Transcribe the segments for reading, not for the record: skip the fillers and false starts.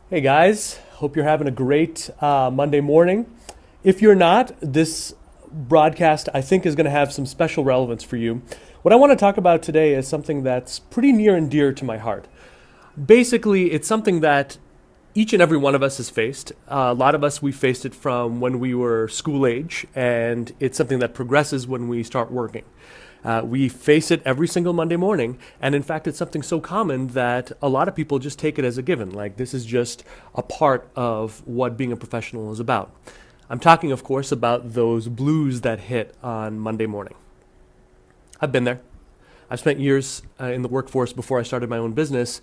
Hey guys, hope you're having a great Monday morning. If you're not, this broadcast I think is going to have some special relevance for you. What I want to talk about today is something that's pretty near and dear to my heart. Basically, it's something that each and every one of us has faced. A lot of us, we faced it from when we were school age, and it's something that progresses when we start working. We face it every single Monday morning, and in fact, it's something so common that a lot of people just take it as a given. Like, this is just a part of what being a professional is about. I'm talking, of course, about those blues that hit on Monday morning. I've been there. I've spent years in the workforce before I started my own business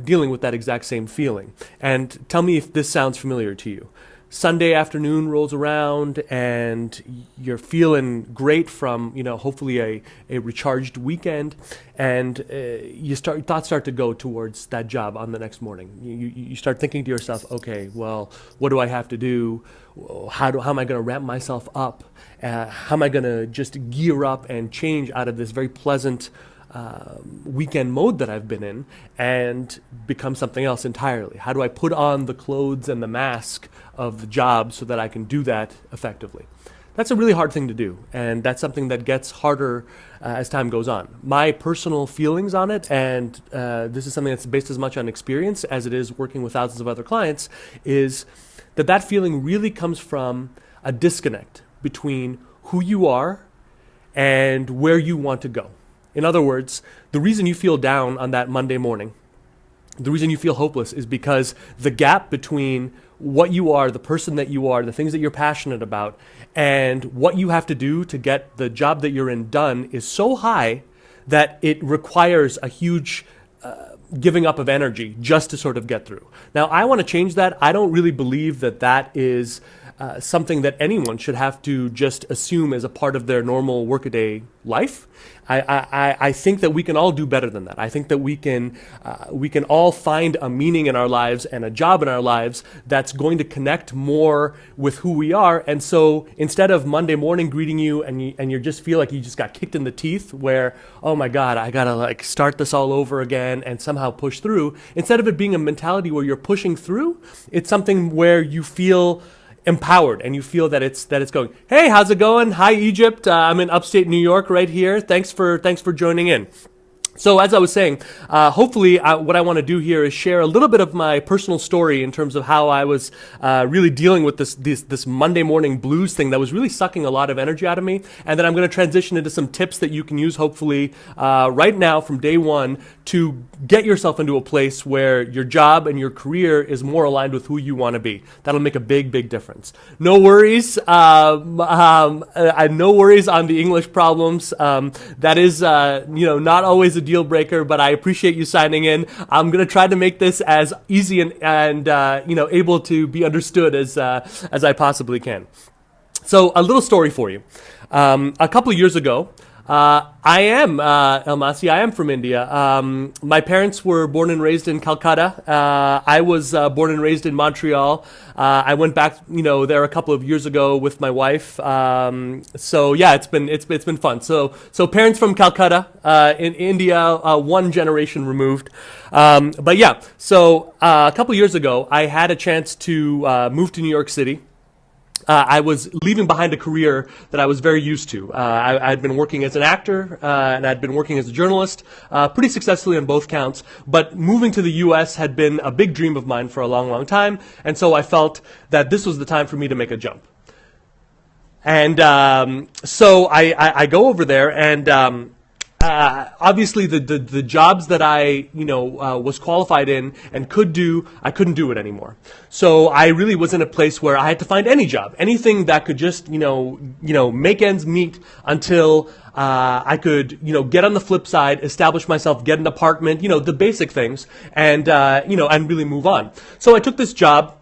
dealing with that exact same feeling. And tell me if this sounds familiar to you. Sunday afternoon rolls around and you're feeling great from, hopefully a recharged weekend, and thoughts start to go towards that job on the next morning. You start thinking to yourself, okay, well, what do I have to do? How am I going to ramp myself up? How am I going to just gear up and change out of this very pleasant weekend mode that I've been in and become something else entirely? How do I put on the clothes and the mask of the job so that I can do that effectively? That's a really hard thing to do, and that's something that gets harder as time goes on. My personal feelings on it, and this is something that's based as much on experience as it is working with thousands of other clients, is that feeling really comes from a disconnect between who you are and where you want to go. In other words, the reason you feel down on that Monday morning, the reason you feel hopeless, is because the gap between what you are, the person that you are, the things that you're passionate about, and what you have to do to get the job that you're in done is so high that it requires a huge giving up of energy just to sort of get through. Now, I want to change that. I don't really believe that is something that anyone should have to just assume as a part of their normal workaday life. I think that we can all do better than that. I think that we can all find a meaning in our lives and a job in our lives that's going to connect more with who we are. And so instead of Monday morning greeting you and you just feel like you just got kicked in the teeth, where, oh my God, I gotta start this all over again and somehow push through, instead of it being a mentality where you're pushing through, it's something where you feel empowered and you feel that it's going. Hey, how's it going? Hi, Egypt. I'm in upstate New York right here. Thanks for joining in. So as I was saying, hopefully what I want to do here is share a little bit of my personal story in terms of how I was really dealing with this Monday morning blues thing that was really sucking a lot of energy out of me. And then I'm going to transition into some tips that you can use hopefully right now from day one to get yourself into a place where your job and your career is more aligned with who you want to be. That'll make a big, big difference. No worries. No worries on the English problems. That is, not always a deal breaker, but I appreciate you signing in. I'm going to try to make this as easy and able to be understood as I possibly can. So a little story for you. A couple of years ago, I am Elmasi. I am from India. My parents were born and raised in Calcutta. I was born and raised in Montreal. I went back, there a couple of years ago with my wife. So yeah, it's been fun. So parents from Calcutta, in India, one generation removed. But yeah, so a couple of years ago, I had a chance to move to New York City. I was leaving behind a career that I was very used to. I'd been working as an actor and I'd been working as a journalist, pretty successfully on both counts. But moving to the U.S. had been a big dream of mine for a long, long time. And so I felt that this was the time for me to make a jump. And so I go over there and obviously the jobs that I was qualified in and could do, I couldn't do it anymore. So I really was in a place where I had to find any job, anything that could just make ends meet until I could get on the flip side, establish myself, get an apartment, the basic things, and and really move on. So I took this job.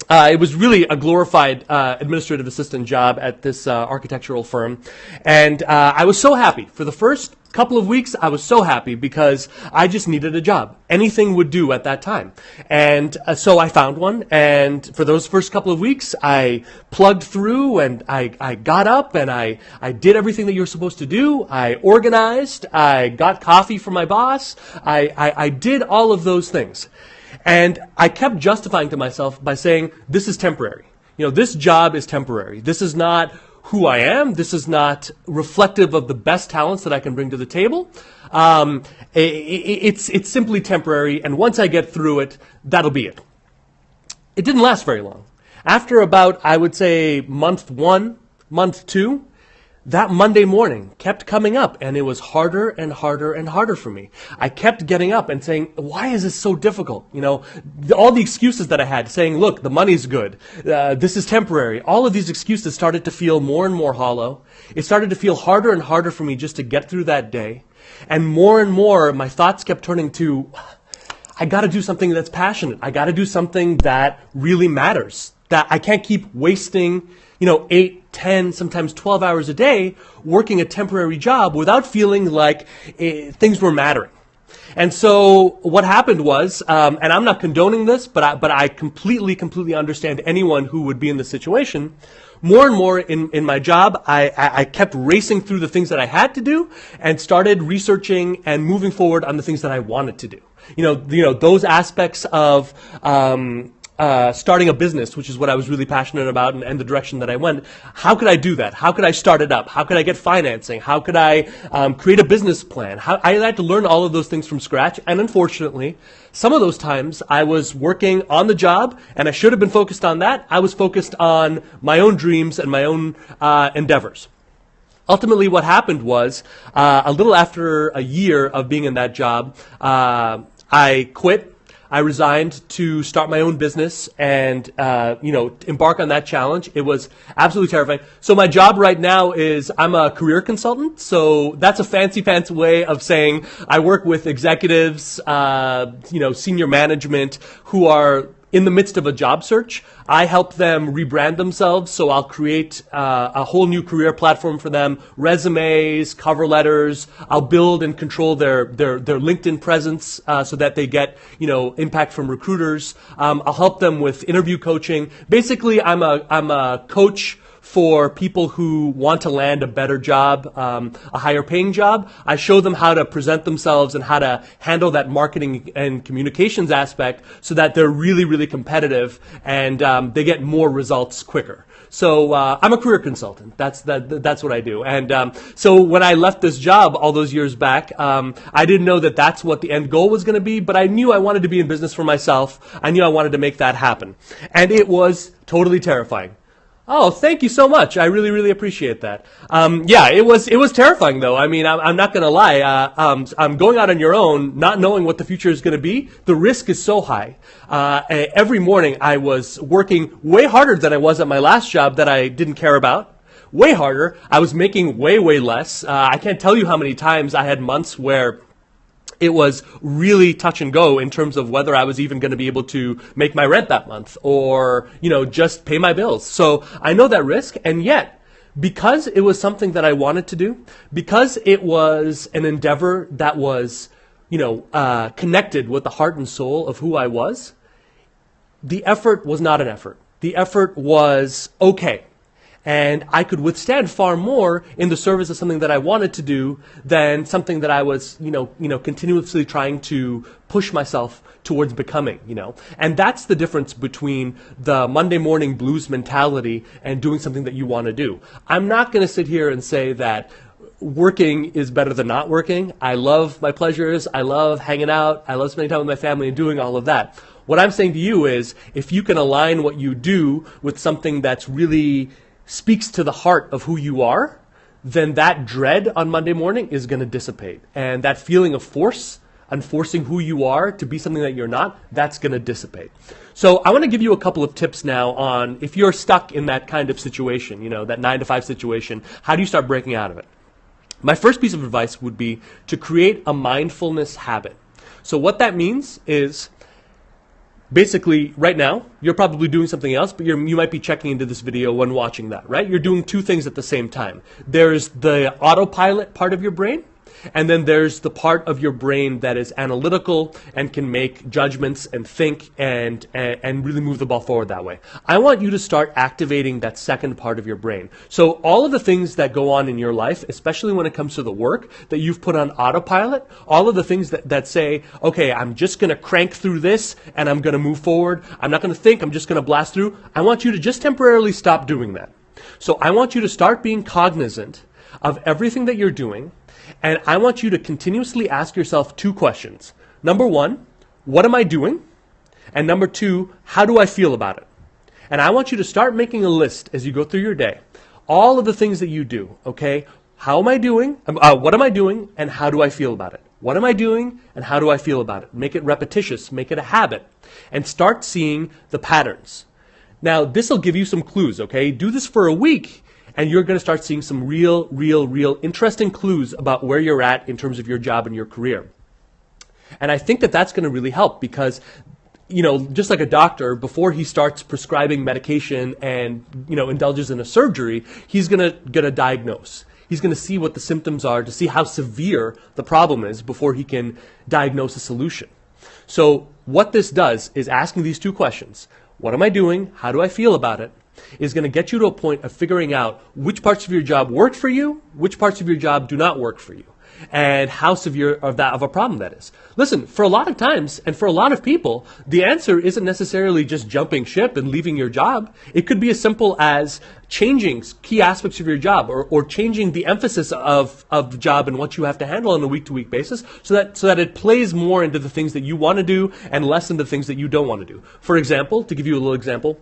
It was really a glorified administrative assistant job at this architectural firm. And I was so happy. For the first couple of weeks, I was so happy because I just needed a job. Anything would do at that time. And so I found one. And for those first couple of weeks, I plugged through and I got up and I did everything that you're supposed to do. I organized. I got coffee from my boss. I did all of those things. And I kept justifying to myself by saying, this is temporary. This job is temporary. This is not who I am. This is not reflective of the best talents that I can bring to the table. It's simply temporary, and once I get through it, that'll be it. It didn't last very long. After about, I would say, month 1, month 2, that Monday morning kept coming up, and it was harder and harder and harder for me. I kept getting up and saying, why is this so difficult? All the excuses that I had, saying, look, the money's good, this is temporary. All of these excuses started to feel more and more hollow. It started to feel harder and harder for me just to get through that day. And more, my thoughts kept turning to, I got to do something that's passionate. I got to do something that really matters. That I can't keep wasting, 8, 10, sometimes 12 hours a day working a temporary job without feeling like things were mattering. And so what happened was, and I'm not condoning this, but I completely understand anyone who would be in this situation. More and more in my job, I kept racing through the things that I had to do and started researching and moving forward on the things that I wanted to do. Those aspects of starting a business, which is what I was really passionate about and the direction that I went. How could I do that? How could I start it up? How could I get financing? How could I create a business plan? I had to learn all of those things from scratch. And unfortunately, some of those times I was working on the job and I should have been focused on that. I was focused on my own dreams and my own endeavors. Ultimately, what happened was a little after a year of being in that job, I quit. I resigned to start my own business and, embark on that challenge. It was absolutely terrifying. So my job right now is I'm a career consultant. So that's a fancy way of saying I work with executives, senior management who are in the midst of a job search. I help them rebrand themselves, so I'll create a whole new career platform for them, resumes, cover letters. I'll build and control their LinkedIn presence so that they get impact from recruiters. I'll help them with interview coaching. Basically, I'm a coach for people who want to land a better job, a higher paying job. I show them how to present themselves and how to handle that marketing and communications aspect so that they're really competitive and they get more results quicker. So I'm a career consultant. That's what I do. And so when I left this job all those years back, I didn't know that that's what the end goal was going to be, but I knew I wanted to be in business for myself. I knew I wanted to make that happen. And it was totally terrifying. Oh, thank you so much. I really appreciate that. It was terrifying though. I mean, I'm not going to lie. I'm going out on your own, not knowing what the future is going to be. The risk is so high. Every morning I was working way harder than I was at my last job that I didn't care about. Way harder. I was making way less. I can't tell you how many times I had months where it was really touch and go in terms of whether I was even going to be able to make my rent that month or, just pay my bills. So I know that risk. And yet, because it was something that I wanted to do, because it was an endeavor that was, connected with the heart and soul of who I was, the effort was not an effort. The effort was okay. And I could withstand far more in the service of something that I wanted to do than something that I was, continuously trying to push myself towards becoming, And that's the difference between the Monday morning blues mentality and doing something that you want to do. I'm not going to sit here and say that working is better than not working. I love my pleasures. I love hanging out. I love spending time with my family and doing all of that. What I'm saying to you is if you can align what you do with something that's really speaks to the heart of who you are, then that dread on Monday morning is going to dissipate. And that feeling of force and forcing who you are to be something that you're not, that's going to dissipate. So I want to give you a couple of tips now on if you're stuck in that kind of situation, that 9-to-5 situation, how do you start breaking out of it? My first piece of advice would be to create a mindfulness habit. So what that means is basically, right now, you're probably doing something else, but you might be checking into this video when watching that, right? You're doing two things at the same time. There's the autopilot part of your brain, And then there's the part of your brain that is analytical and can make judgments and think and really move the ball forward that way. I want you to start activating that second part of your brain. So all of the things that go on in your life, especially when it comes to the work that you've put on autopilot, all of the things that say, okay, I'm just going to crank through this and I'm going to move forward. I'm not going to think, I'm just going to blast through. I want you to just temporarily stop doing that. So I want you to start being cognizant of everything that you're doing. And I want you to continuously ask yourself two questions. Number one, what am I doing? And number two, how do I feel about it? And I want you to start making a list as you go through your day. All of the things that you do, okay? How am I doing? What am I doing? And how do I feel about it? What am I doing? And how do I feel about it? Make it repetitious. Make it a habit. And start seeing the patterns. Now, this will give you some clues, okay? Do this for a week. And you're going to start seeing some real interesting clues about where you're at in terms of your job and your career. And I think that that's going to really help because, just like a doctor, before he starts prescribing medication and, indulges in a surgery, he's going to get a diagnose. He's going to see what the symptoms are to see how severe the problem is before he can diagnose a solution. So what this does is asking these two questions. What am I doing? How do I feel about it? Is going to get you to a point of figuring out which parts of your job work for you, which parts of your job do not work for you, and how severe of a problem that is. Listen, for a lot of times and for a lot of people, the answer isn't necessarily just jumping ship and leaving your job. It could be as simple as changing key aspects of your job or changing the emphasis of the job and what you have to handle on a week-to-week basis so that it plays more into the things that you want to do and less into things that you don't want to do. For example, to give you a little example,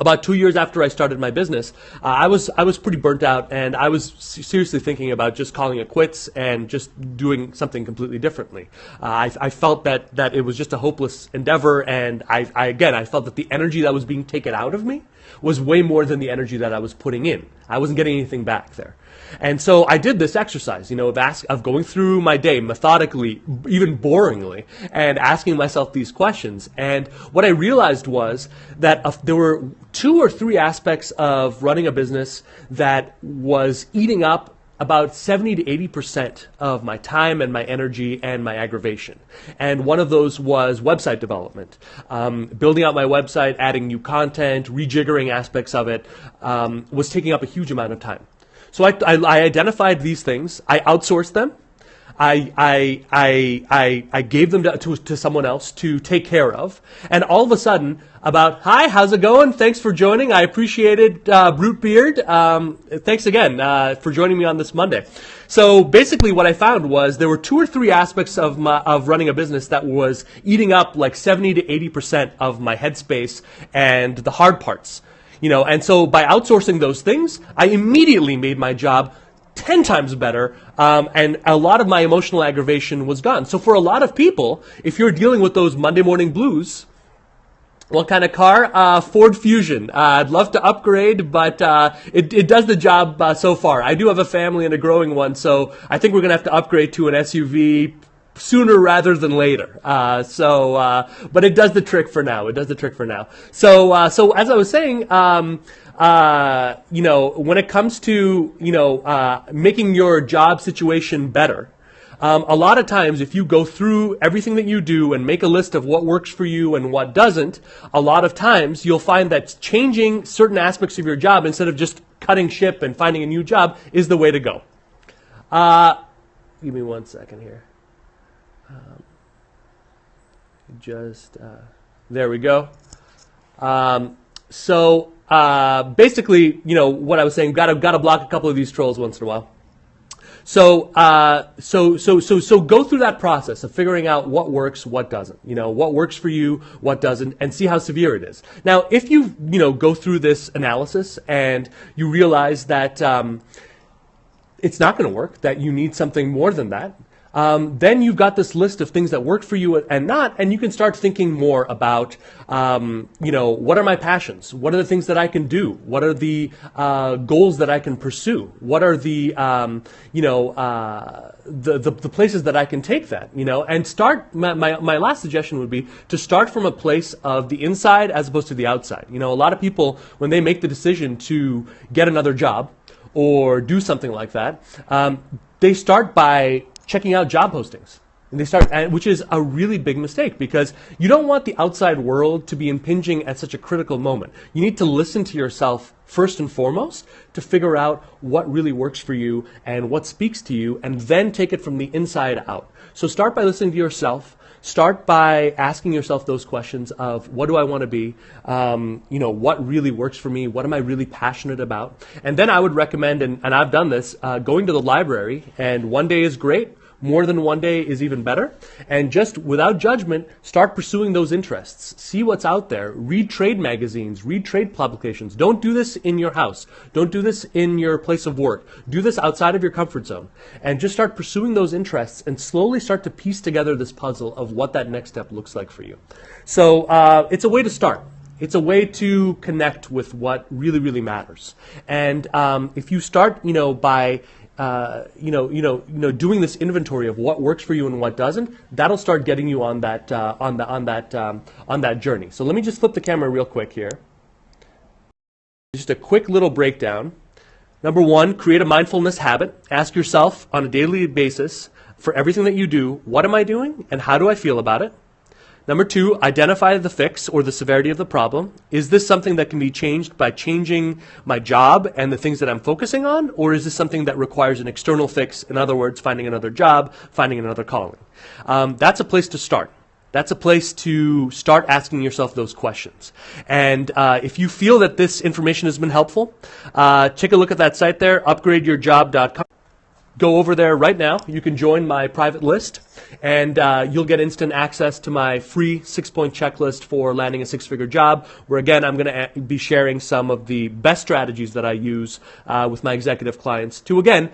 about 2 years after I started my business, I was pretty burnt out, and I was seriously thinking about just calling it quits and just doing something completely differently. I felt that it was just a hopeless endeavor, and I felt that the energy that was being taken out of me was way more than the energy that I was putting in. I wasn't getting anything back there. And so I did this exercise, of going through my day methodically, even boringly, and asking myself these questions. And what I realized was that there were 2 or 3 aspects of running a business that was eating up about 70 to 80% of my time and my energy and my aggravation. And one of those was website development. Building out my website, adding new content, rejiggering aspects of it was taking up a huge amount of time. So I identified these things. I outsourced them. I gave them to someone else to take care of. And all of a sudden, hi, how's it going? Thanks for joining. I appreciate it, Brute Beard. Thanks again for joining me on this Monday. So basically what I found was there were 2 or 3 aspects of running a business that was eating up like 70 to 80% of my headspace and the hard parts. And so by outsourcing those things, I immediately made my job 10 times better, and a lot of my emotional aggravation was gone. So for a lot of people, if you're dealing with those Monday morning blues, what kind of car? Ford Fusion. I'd love to upgrade, but it does the job so far. I do have a family and a growing one, so I think we're going to have to upgrade to an SUV sooner rather than later. But it does the trick for now. So as I was saying, when it comes to, making your job situation better, a lot of times if you go through everything that you do and make a list of what works for you and what doesn't, a lot of times you'll find that changing certain aspects of your job instead of just cutting ship and finding a new job is the way to go. Give me 1 second here. There we go. Basically, what I was saying, gotta block a couple of these trolls once in a while. So go through that process of figuring out what works, what doesn't. What works for you, what doesn't, and see how severe it is. Now, if you go through this analysis and you realize that it's not going to work, that you need something more than that, then you've got this list of things that work for you and not, and you can start thinking more about, what are my passions? What are the things that I can do? What are the goals that I can pursue? What are the places that I can take that? And start. My last suggestion would be to start from a place of the inside as opposed to the outside. A lot of people, when they make the decision to get another job or do something like that, they start by checking out job postings. And they start, which is a really big mistake, because you don't want the outside world to be impinging at such a critical moment. You need to listen to yourself first and foremost to figure out what really works for you and what speaks to you, and then take it from the inside out. So start by listening to yourself. Start by asking yourself those questions of, what do I want to be? What really works for me? What am I really passionate about? And then I would recommend, and I've done this, going to the library, and one day is great. More than one day is even better. And just without judgment, start pursuing those interests. See what's out there. Read trade magazines. Read trade publications. Don't do this in your house. Don't do this in your place of work. Do this outside of your comfort zone. And just start pursuing those interests and slowly start to piece together this puzzle of what that next step looks like for you. So it's a way to start. It's a way to connect with what really, really matters. And if you start, by doing this inventory of what works for you and what doesn't, that'll start getting you on that journey. So let me just flip the camera real quick here. Just a quick little breakdown. Number one, create a mindfulness habit. Ask yourself on a daily basis, for everything that you do, what am I doing and how do I feel about it? Number two, identify the fix or the severity of the problem. Is this something that can be changed by changing my job and the things that I'm focusing on? Or is this something that requires an external fix? In other words, finding another job, finding another calling. That's a place to start. That's a place to start asking yourself those questions. And if you feel that this information has been helpful, take a look at that site there, upgradeyourjob.com. Go over there right now. You can join my private list, and you'll get instant access to my free 6-point checklist for landing a 6-figure job, where, again, I'm going to be sharing some of the best strategies that I use with my executive clients to, again,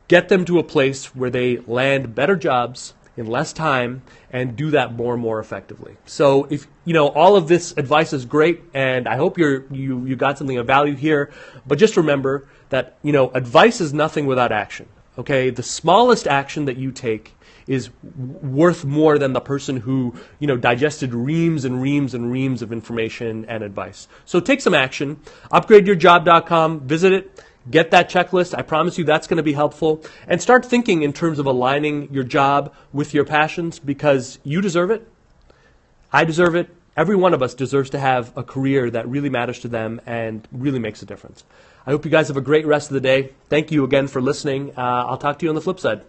get them to a place where they land better jobs in less time and do that more and more effectively. So if all of this advice is great, and I hope you got something of value here, but just remember that advice is nothing without action. Okay, the smallest action that you take is worth more than the person who, digested reams and reams and reams of information and advice. So take some action. Upgradeyourjob.com, visit it, get that checklist. I promise you that's going to be helpful. And start thinking in terms of aligning your job with your passions, because you deserve it. I deserve it. Every one of us deserves to have a career that really matters to them and really makes a difference. I hope you guys have a great rest of the day. Thank you again for listening. I'll talk to you on the flip side.